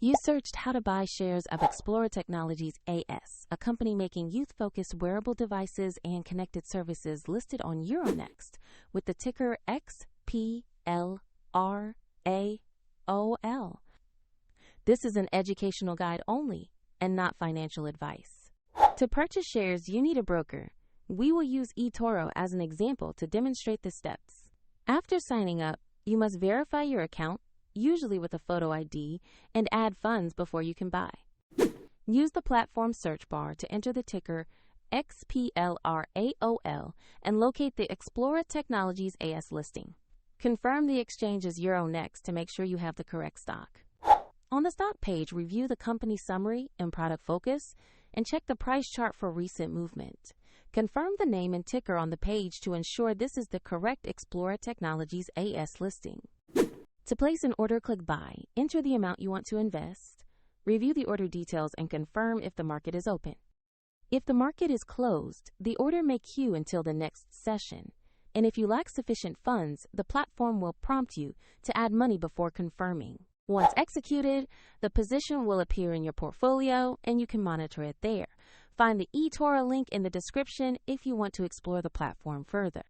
You searched how to buy shares of Xplora Technologies AS, a company making youth-focused wearable devices and connected services listed on Euronext with the ticker XPLRA.OL. This is an educational guide only and not financial advice. To purchase shares, you need a broker. We will use eToro as an example to demonstrate the steps. After signing up, you must verify your account, usually with a photo ID, and add funds before you can buy. Use the platform search bar to enter the ticker XPLRA.OL and locate the Xplora Technologies AS listing. Confirm the exchange is Euronext to make sure you have the correct stock. On the stock page, review the company summary and product focus, and check the price chart for recent movement. Confirm the name and ticker on the page to ensure this is the correct Xplora Technologies AS listing. To place an order, click Buy, enter the amount you want to invest, review the order details, and confirm if the market is open. If the market is closed, the order may queue until the next session, and if you lack sufficient funds, the platform will prompt you to add money before confirming. Once executed, the position will appear in your portfolio, and you can monitor it there. Find the eToro link in the description if you want to explore the platform further.